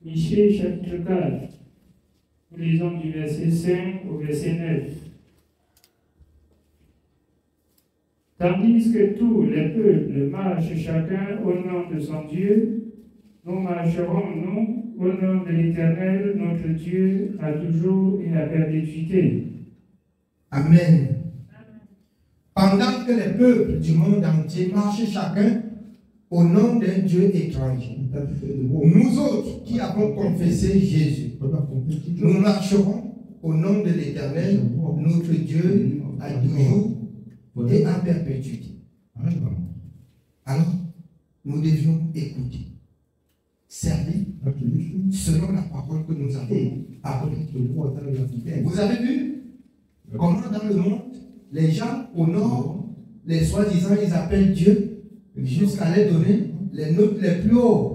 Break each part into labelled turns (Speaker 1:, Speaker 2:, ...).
Speaker 1: Michée chapitre 4, nous lisons du verset 5 au verset 9. Tandis que tous les peuples marchent chacun au nom de son Dieu, nous marcherons, nous, au nom de l'Éternel, notre Dieu, à toujours et à perpétuité.
Speaker 2: Amen. Pendant que les peuples du monde entier marchent chacun au nom d'un Dieu étranger, nous autres qui avons confessé Jésus, nous marcherons au nom de l'Éternel, notre Dieu, à toujours et à perpétuité. Alors, nous devions écouter, servir selon la parole que nous avons appris. Vous avez vu comment dans le monde, les gens honorent les soi-disant, ils appellent Dieu jusqu'à les donner les notes les plus hauts.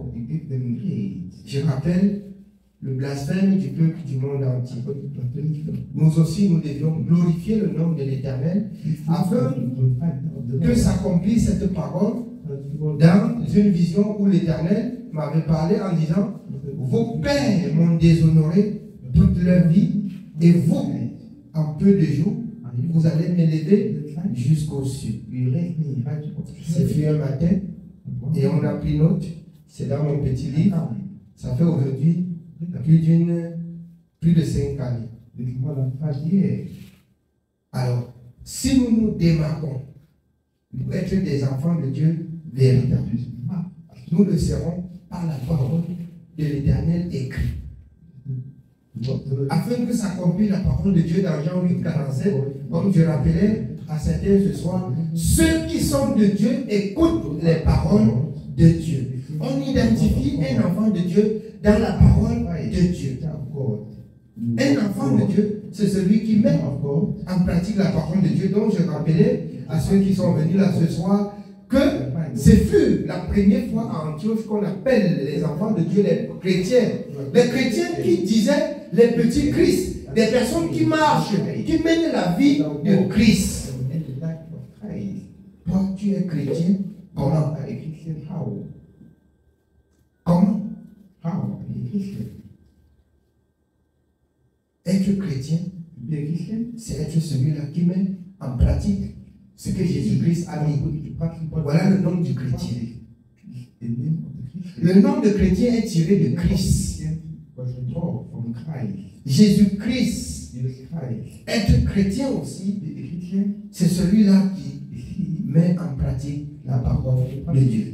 Speaker 2: Je rappelle le blasphème du peuple du monde entier. Nous aussi, nous devions glorifier le nom de l'Éternel afin que s'accomplisse cette parole dans une vision où l'Éternel m'avait parlé en disant: vos pères m'ont déshonoré toute leur vie et vous, en peu de jours, vous allez m'élever jusqu'au sud. C'est fait un matin et on a pris note. C'est dans mon petit livre. Ça fait aujourd'hui plus de 5 années. Alors, si nous nous démarquons pour être des enfants de Dieu véritables, nous le serons par la parole de l'Éternel écrite. Afin que s'accomplisse la parole de Dieu dans Jean 8, 47, comme je rappelais à certains ce soir, ceux qui sont de Dieu écoutent les paroles de Dieu. On identifie un enfant de Dieu dans la parole de Dieu. Un enfant de Dieu, c'est celui qui met en pratique la parole de Dieu. Donc je rappelais à ceux qui sont venus là ce soir que ce fut la première fois à Antioche qu'on appelle les enfants de Dieu les chrétiens. Les chrétiens qui disaient les petits Christ, des personnes qui marchent, qui mènent la vie de Christ. Toi, tu es chrétien, comment? Comment? Être chrétien, c'est être celui-là qui met en pratique ce que Jésus-Christ a mis. Voilà le nom du chrétien. Le nom de chrétien est tiré de Christ. Jésus-Christ. Être chrétien aussi, c'est celui-là qui met en pratique la parole de Dieu.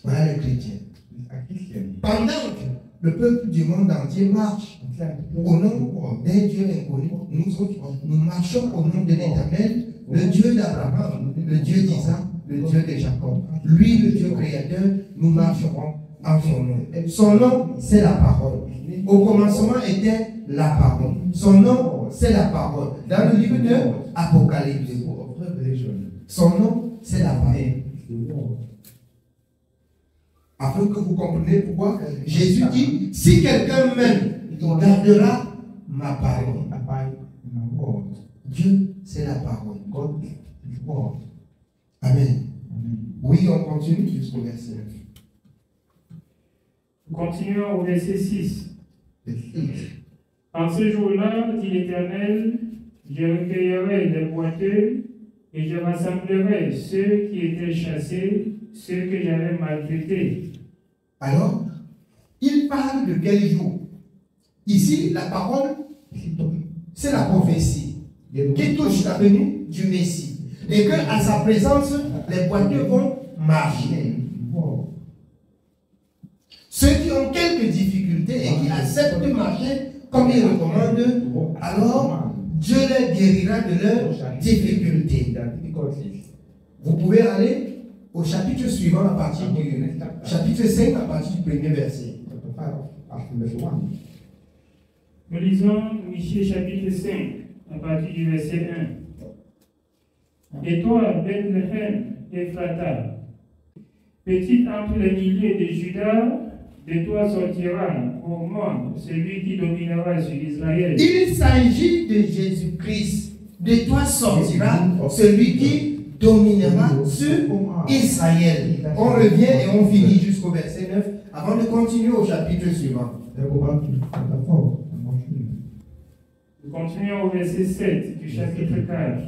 Speaker 2: Voilà le chrétien. Pendant que le peuple du monde entier marche au nom d'un Dieu inconnu, nous marchons au nom de l'Éternel, le Dieu d'Abraham, le Dieu d'Isaac, le Dieu de Jacob. Lui, le Dieu créateur, nous marcherons en son nom. Son nom, c'est la parole. Au commencement était la parole. Son nom, c'est la parole. Dans le livre de Apocalypse, son nom, c'est la parole. Afin que vous compreniez pourquoi Jésus dit: si quelqu'un m'aime, il gardera ma parole. Dieu, c'est la parole. Amen. Oui, on continue jusqu'au verset 9.
Speaker 1: Continuons au verset 6. En ce jour-là, dit l'Éternel, je recueillerai les boiteux et je rassemblerai ceux qui étaient chassés, ceux que j'avais maltraités. Alors, il parle de quel jour? Ici, la parole, c'est la prophétie qui touche la venue du Messie. Et qu'à sa présence, les boiteux vont marcher. Ceux qui ont quelques difficultés et qui acceptent de marcher comme il recommande, alors Dieu les guérira de leurs difficultés. Vous pouvez aller au chapitre suivant à partir du chapitre 5 à partir du premier verset. Nous lisons Michée chapitre 5 à partir du verset 1. Et toi, Bethléem, Ephrata, petite entre les milliers de Judas, de toi sortira au monde celui qui dominera sur Israël. Il s'agit de Jésus-Christ. De toi sortira celui qui dominera sur Israël. On revient et on finit jusqu'au verset 9
Speaker 2: avant de continuer au chapitre suivant.
Speaker 1: Nous continuons au verset 7 du chapitre 4.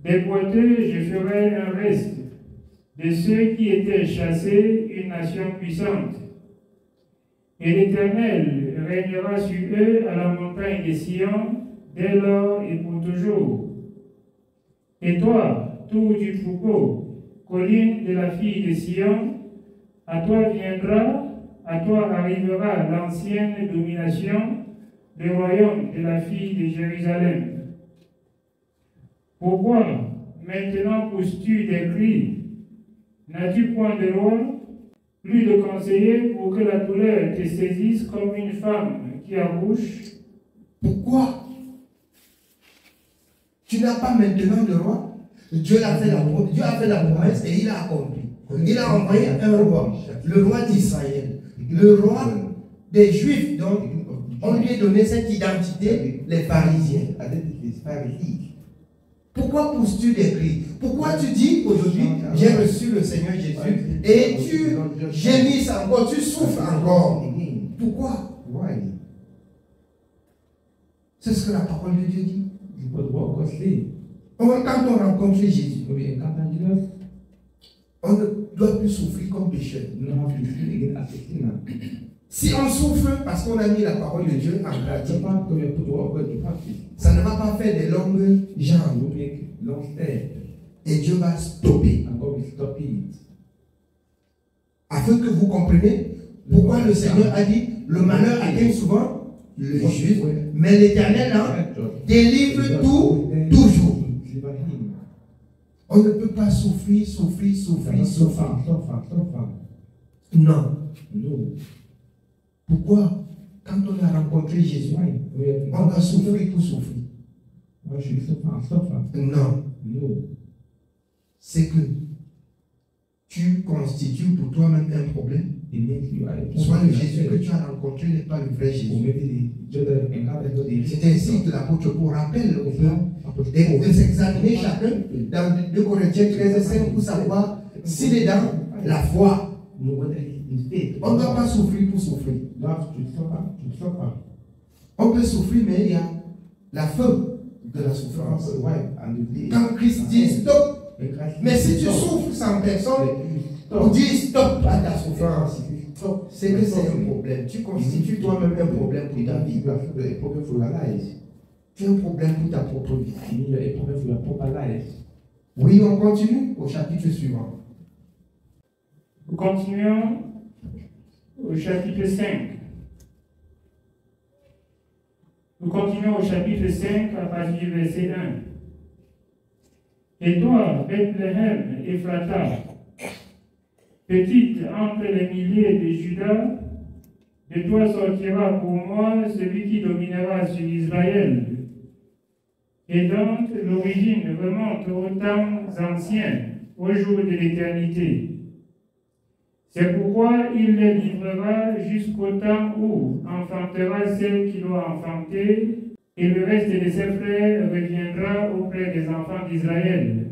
Speaker 1: Des boiteux, je ferai un reste de ceux qui étaient chassés, une nation puissante. Et l'Éternel régnera sur eux à la montagne de Sion, dès lors et pour toujours. Et toi, tour du troupeau, colline de la fille de Sion, à toi viendra, à toi arrivera l'ancienne domination, le royaume de la fille de Jérusalem. Pourquoi maintenant pousses-tu des cris? N'as-tu point de loi, plus de conseillers pour que la douleur te saisisse comme une femme qui accouche?
Speaker 2: Pourquoi tu n'as pas maintenant de roi? Dieu a fait la promesse et il a accompli. Il a envoyé un roi, le roi d'Israël, le roi des Juifs. Donc, on lui a donné cette identité, les pharisiens. Pourquoi pousses-tu des cris? Pourquoi tu dis aujourd'hui, j'ai reçu le Seigneur Jésus et tu gémisses encore, tu souffres encore? Pourquoi? C'est ce que la parole de Dieu dit. Quand on rencontre Jésus, on ne doit plus souffrir comme pécheur. Si on souffre parce qu'on a mis la parole de Dieu en pratique, ça ne va pas faire des longues jambes. Et Dieu va stopper. Afin que vous compreniez pourquoi le Seigneur a dit le malheur atteint souvent le juste, mais l'Éternel délivre tout, toujours. On ne peut pas souffrir. Non. Pourquoi? Quand on a rencontré Jésus, on a souffert pour souffrir. Non. C'est que tu constitues pour toi-même un problème. Soit le Jésus que tu as rencontré n'est pas le vrai Jésus. C'est ainsi que l'apôtre Paul rappelle au peuple de s'examiner chacun dans 2 Corinthiens 13:5 pour savoir s'il est dans la foi. On ne doit pas souffrir pour souffrir. On peut souffrir, mais il y a la fin de la souffrance. Quand Christ dit stop, mais si tu souffres sans personne, on dit stop à ta souffrance. C'est que c'est un problème. Tu constitues toi-même un problème pour ta vie. Tu as un problème pour ta propre vie. Oui, on continue au chapitre suivant.
Speaker 1: Nous continuons au chapitre 5. Nous continuons au chapitre 5 à partir du verset 1. Et toi, Bethléem, Ephrata, petite entre les milliers de Judas, de toi sortira pour moi celui qui dominera sur Israël. Et donc, l'origine remonte aux temps anciens, au jour de l'éternité. C'est pourquoi il les livrera jusqu'au temps où enfantera celle qui doit enfanter, et le reste de ses frères reviendra auprès des enfants d'Israël.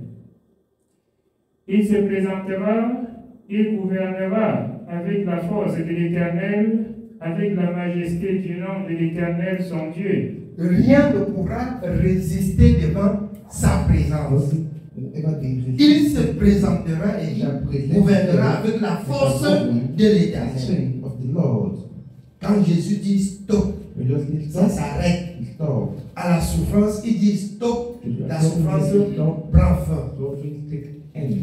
Speaker 1: Il se présentera, il gouvernera avec la force de l'Éternel, avec la majesté du nom de l'Éternel son Dieu.
Speaker 2: Rien ne pourra résister devant sa présence. Il se présentera et gouvernera avec la force de l'Éternel. Quand Jésus dit stop, ça s'arrête. À la souffrance, il dit stop, la souffrance prend fin.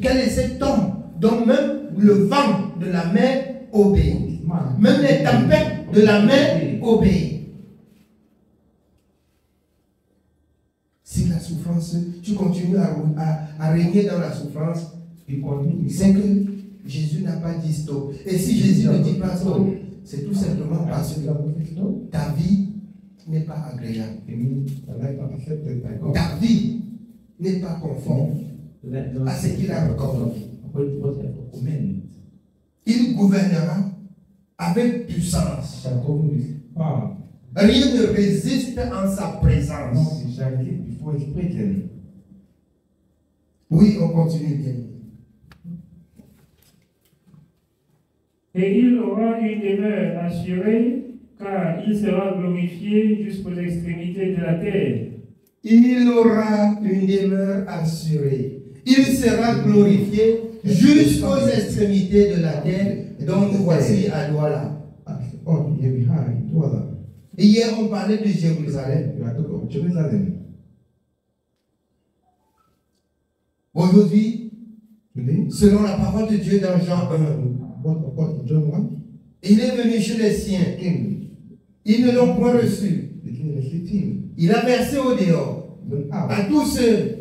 Speaker 2: Quel est cet homme dont même le vent de la mer obéit? Même les tempêtes de la mer obéissent. Si la souffrance, tu continues à régner dans la souffrance, c'est que Jésus n'a pas dit stop. Et si Jésus ne dit pas stop, c'est tout simplement parce que ta vie n'est pas agréable. Ta vie n'est pas conforme à ce qu'il a recommandé. Il gouvernera avec puissance. Rien ne résiste en sa présence. Oui, on continue bien.
Speaker 1: Et il aura une demeure assurée, car il sera glorifié jusqu'aux extrémités de la terre.
Speaker 2: Il aura une demeure assurée. Il sera glorifié jusqu'aux extrémités de la terre. Donc voici à Douala. Hier on parlait de Jérusalem. Aujourd'hui, selon la parole de Dieu dans Jean 1, il est venu chez les siens. Ils ne l'ont point reçu. Il a versé au dehors à tous ceux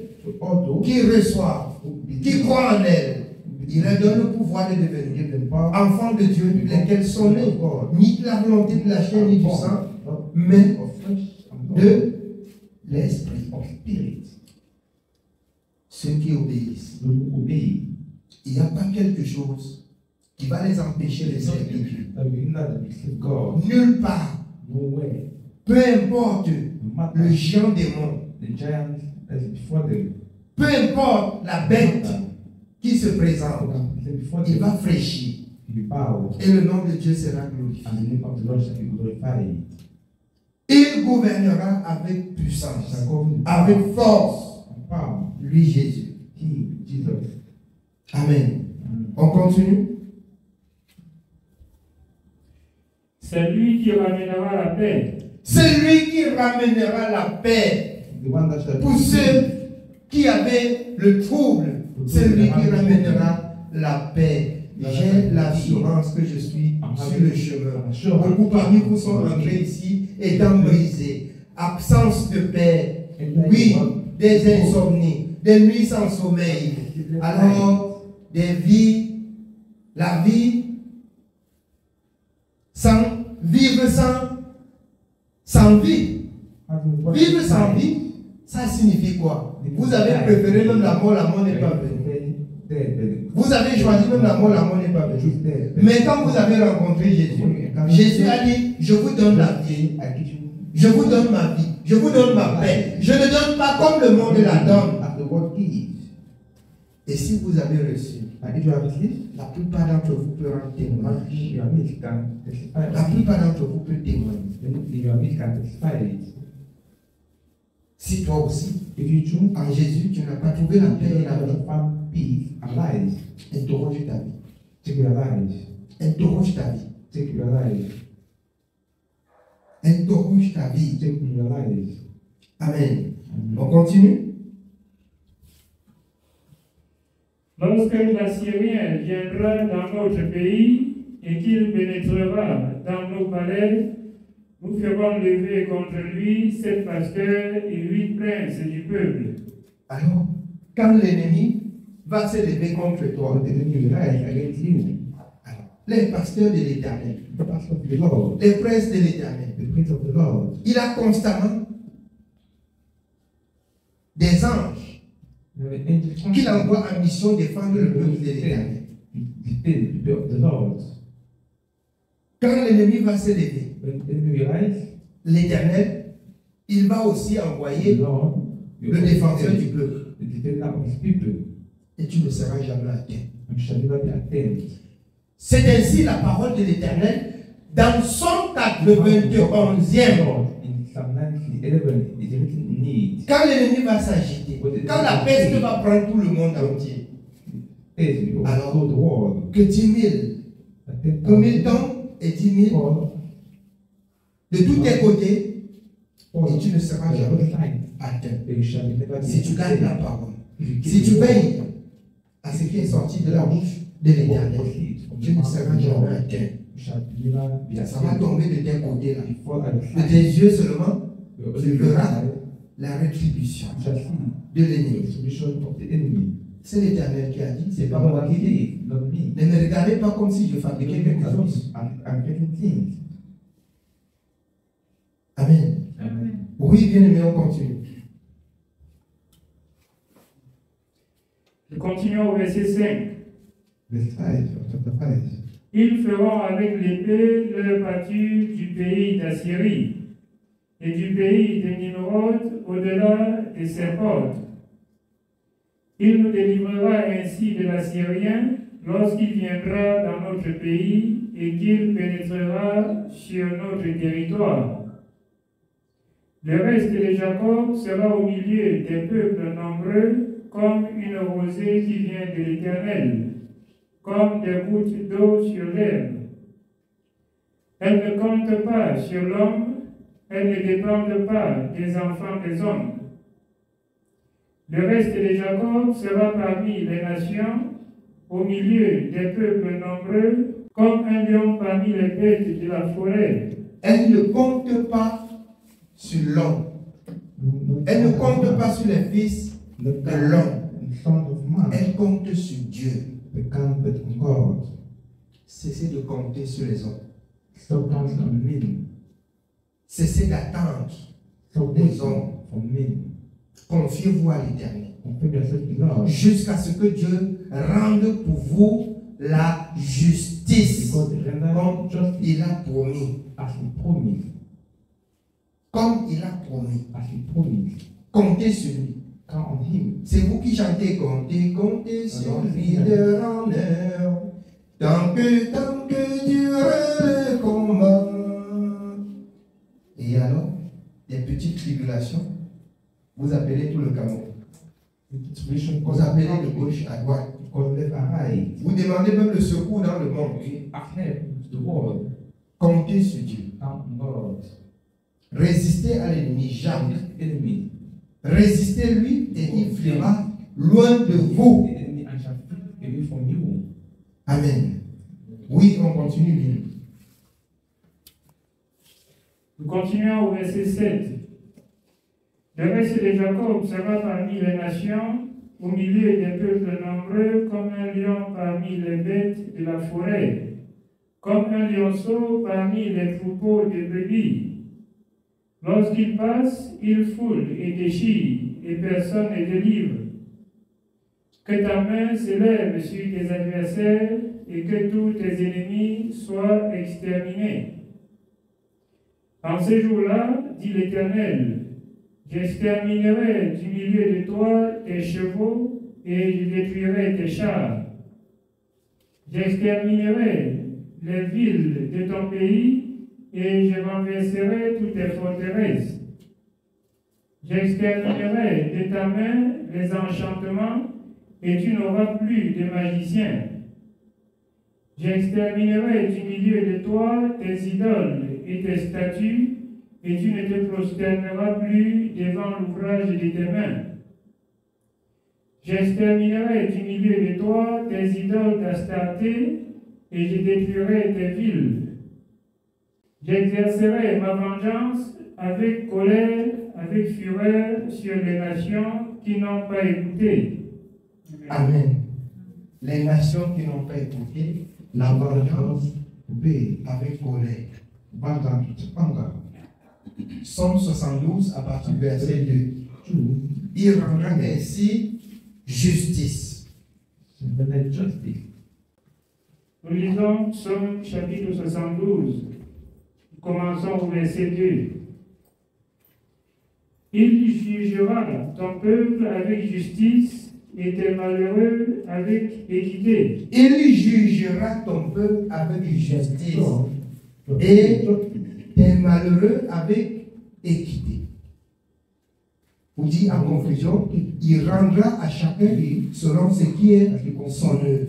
Speaker 2: qui reçoivent, qui croient en elle. Il leur donne le pouvoir de devenir enfants de Dieu, lesquels sont nés, ni de la volonté de la chair ni du sang, mais de l'esprit. Ceux qui obéissent. Il n'y a pas quelque chose qui va les empêcher de servir Dieu. Nulle part. Peu importe le géant démon. Peu importe la bête qui se présente, il va fraîchir. Et le nom de Dieu sera glorifié. Il gouvernera avec puissance, avec force. Lui, Jésus. Amen. On continue.
Speaker 1: C'est lui qui ramènera la paix.
Speaker 2: C'est lui qui ramènera la paix pour ceux qui avaient le trouble. C'est lui qui ramènera la paix. J'ai l'assurance que je suis sur le chemin. Beaucoup parmi vous sont rentrés ici étant brisés. Absence de paix. Oui, des insomnies, des nuits sans sommeil. Alors, des vies, la vie sans vivre sans vie. Vivre sans vie, ça signifie quoi? Vous avez préféré même la mort n'est pas venue. Vous avez choisi même la mort n'est pas venue. Mais quand vous avez rencontré Jésus, Jésus a dit, je vous donne la vie, je vous donne ma vie, je vous donne ma paix. Je ne donne pas comme le monde la donne. Et si vous avez reçu, la plupart d'entre vous peuvent rendre témoignage. La plupart d'entre vous peuvent témoigner. Si toi aussi, en Jésus, tu n'as pas trouvé la paix et la vie, interroge ta vie. Interroge ta vie. Interroge ta vie. Amen. On continue.
Speaker 1: Lorsque l'Assyrien viendra dans notre pays et qu'il pénétrera dans nos palais, nous ferons lever contre lui 7 pasteurs et 8 princes du peuple.
Speaker 2: Alors, quand l'ennemi va se lever contre toi, les pasteurs de l'Éternel, les princes de l'Éternel, il a constamment des anges qu'il envoie en mission défendre le peuple de l'Éternel. Quand l'ennemi va se lever, l'Éternel, il va aussi envoyer le défenseur du peuple. Et tu ne seras jamais atteint. C'est ainsi la parole de l'Éternel dans son 91e. Quand l'ennemi va s'agiter, quand la peste va prendre tout le monde entier, alors que 10 000, que 1000 tombent et 10 000 de tous tes côtés, et tu ne seras jamais atteint. Si tu gardes la parole, si tu veilles à ce qui est sorti de la bouche de l'Éternel, tu ne seras jamais atteint. Ça va tomber de tes côtés là. De tes yeux seulement, tu verras la rétribution de l'ennemi. C'est l'Éternel qui a dit, c'est pas moi qui dis. Ne me regardez pas comme si je fabriquais quelque chose. Amen. Oui, bien aimé, on continue.
Speaker 1: Nous continuons au verset 5. Ils feront avec l'épée leur pâture du pays d'Assyrie et du pays de Nimrod au-delà de ses portes. Il nous délivrera ainsi de l'Assyrien lorsqu'il viendra dans notre pays et qu'il pénétrera sur notre territoire. Le reste de Jacob sera au milieu des peuples nombreux comme une rosée qui vient de l'Éternel, comme des gouttes d'eau sur l'herbe. Elle ne compte pas sur l'homme, elle ne dépend pas des enfants des hommes. Le reste de Jacob sera parmi les nations, au milieu des peuples nombreux, comme un lion parmi les bêtes de la forêt.
Speaker 2: Elle ne compte pas sur l'homme. Elle ne compte pas sur les fils de l'homme. Elle compte sur Dieu. Cessez de compter sur les hommes. Cessez d'attendre les hommes. Confiez-vous à l'Éternel. Jusqu'à ce que Dieu rende pour vous la justice. Comme il a promis. Comme il a promis. Comptez sur lui. C'est vous qui chantez, comptez sur lui de honneur. Tant que dure le combat. Et alors, des petites tribulations, vous appelez tout le Cameroun. Vous appelez de gauche à droite. Vous demandez même le secours dans le monde. Comptez sur Dieu. Résistez à l'ennemi, jamais. Résistez-lui et il fuira loin de vous. Amen. Oui, on continue.
Speaker 1: Nous continuons au verset 7. Le reste de Jacob sera parmi les nations, au milieu des peuples nombreux, comme un lion parmi les bêtes de la forêt, comme un lionceau parmi les troupeaux de brebis. Lorsqu'il passe, il foule et déchire, et personne ne délivre. Que ta main s'élève sur tes adversaires, et que tous tes ennemis soient exterminés. En ces jours-là, dit l'Éternel, j'exterminerai du milieu de toi tes chevaux et je détruirai tes chars. J'exterminerai les villes de ton pays et je renverserai toutes tes forteresses. J'exterminerai de ta main les enchantements et tu n'auras plus de magiciens. J'exterminerai du milieu de toi tes idoles et tes statues, et tu ne te prosterneras plus devant l'ouvrage de tes mains. J'exterminerai du milieu de toi tes idoles d'Astarté, et je détruirai tes villes. J'exercerai ma vengeance avec colère, avec fureur sur les nations qui n'ont pas écouté.
Speaker 2: Amen. Les nations qui n'ont pas écouté, la vengeance avec colère. Somme 72 à partir du verset 2. Il rendra ainsi justice.
Speaker 1: Nous lisons Somme chapitre 72. Commençons au verset 2. Il jugera ton peuple avec justice et tes malheureux avec équité.
Speaker 2: Il jugera ton peuple avec justice et tes malheureux avec équité. Vous dit en conclusion, il rendra à chacun selon ce qui est son œuvre.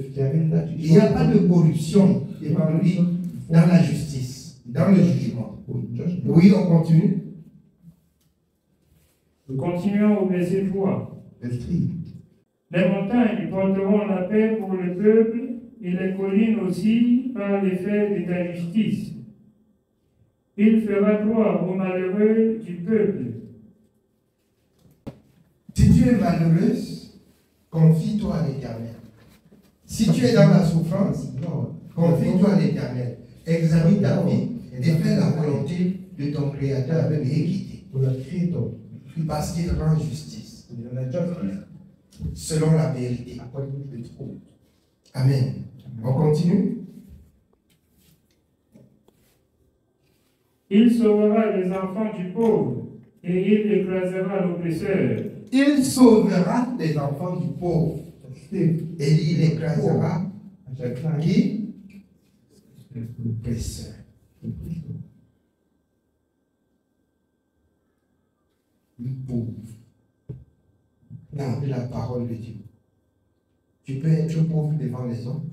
Speaker 2: Il n'y a pas de corruption devant lui dans la justice, dans le jugement. Oui, on continue.
Speaker 1: Nous continuons au verset 3. Les montagnes porteront la paix pour le peuple et les collines aussi par l'effet de ta justice. Il fera droit aux malheureux du peuple.
Speaker 2: Si tu es malheureuse, confie-toi à l'Éternel. Si tu es dans la souffrance, confie-toi à l'Éternel. Examine ta vie et fais la volonté de ton Créateur avec équité. Parce qu'il rend justice selon la vérité. Amen. On continue.
Speaker 1: Il sauvera les enfants du pauvre et il écrasera l'oppresseur.
Speaker 2: Il sauvera les enfants du pauvre et il écrasera qui? l'oppresseur. Le pauvre. Garde la parole de Dieu. Tu peux être pauvre devant les hommes,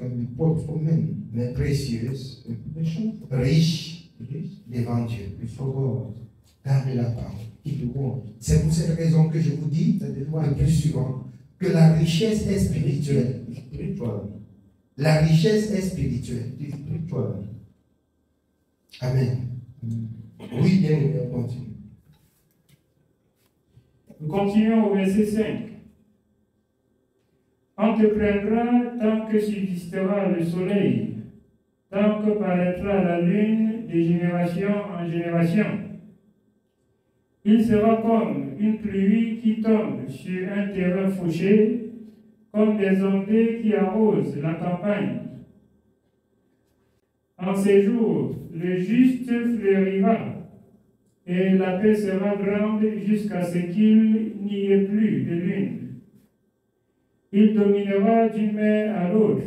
Speaker 2: mais précieuse, riche devant Dieu. Garde la parole. C'est pour cette raison que je vous dis le plus souvent que la richesse est spirituelle. La richesse est spirituelle. Amen. Oui, bien, on continue.
Speaker 1: Nous continuons au verset 5. On te prendra tant que subsistera le soleil, tant que paraîtra la lune de génération en génération. Il sera comme une pluie qui tombe sur un terrain fauché, comme des ondées qui arrosent la campagne. En ces jours, le juste fleurira, et la paix sera grande jusqu'à ce qu'il n'y ait plus de lune. Il dominera d'une mer à l'autre,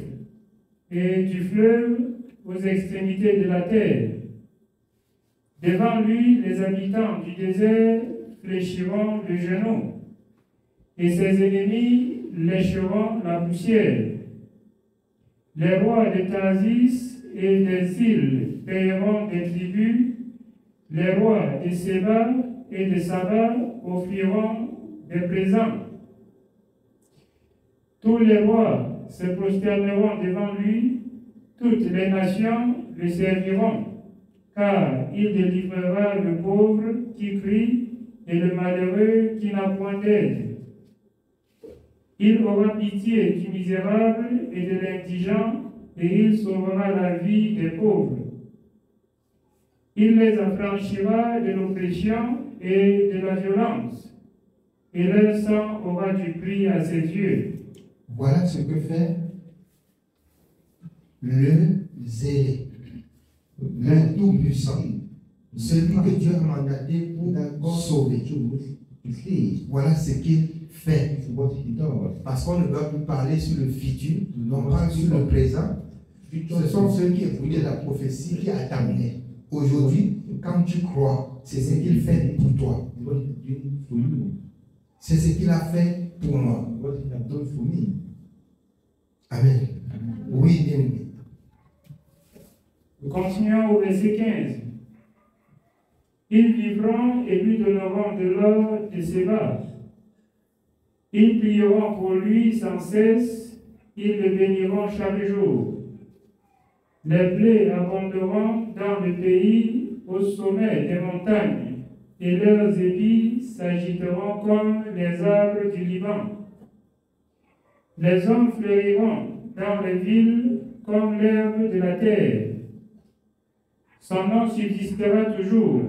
Speaker 1: et du fleuve aux extrémités de la terre. Devant lui, les habitants du désert fléchiront le genou, et ses ennemis lécheront la poussière. Les rois de Tarsis et des îles payeront des tribus, les rois de Séba et de Saba offriront des présents. Tous les rois se prosterneront devant lui, toutes les nations le serviront, car il délivrera le pauvre qui crie et le malheureux qui n'a point d'aide. Il aura pitié du misérable et de l'indigent, et il sauvera la vie des pauvres. Il les affranchira de l'oppression et de la violence, et leur sang aura du prix à ses yeux.
Speaker 2: Voilà ce que fait le zélé, le tout-puissant, celui que Dieu a mandaté pour sauver. Voilà ce qu'il fait. Parce qu'on ne doit plus parler sur le futur, on parle sur le présent. Ce sont ceux qui écoutaient la prophétie qui attendaient. Aujourd'hui, quand tu crois, c'est ce qu'il fait pour toi. C'est ce qu'il a fait pour moi. Amen. Oui, bien.
Speaker 1: Nous continuons au verset 15. Ils vivront et lui donneront de l'or de Séba. Ils prieront pour lui sans cesse, ils le béniront chaque jour. Les blés abonderont dans le pays au sommet des montagnes, et leurs épis s'agiteront comme les arbres du Liban. Les hommes fleuriront dans les villes comme l'herbe de la terre. Son nom subsistera toujours,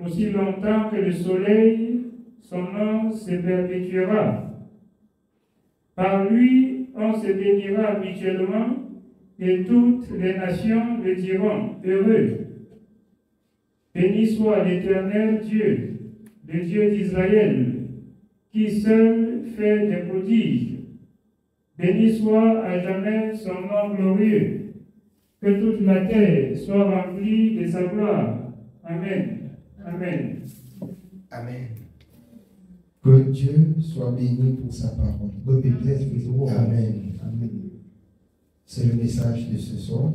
Speaker 1: aussi longtemps que le soleil, son nom se perpétuera. Par lui, on se bénira mutuellement, et toutes les nations le diront heureux. Béni soit l'Éternel Dieu, le Dieu d'Israël, qui seul fait des prodiges. Béni soit à jamais son nom glorieux, que toute la terre soit remplie de sa gloire. Amen. Amen.
Speaker 2: Amen. Que Dieu soit béni pour sa parole. Amen. Amen. C'est le message de ce soir.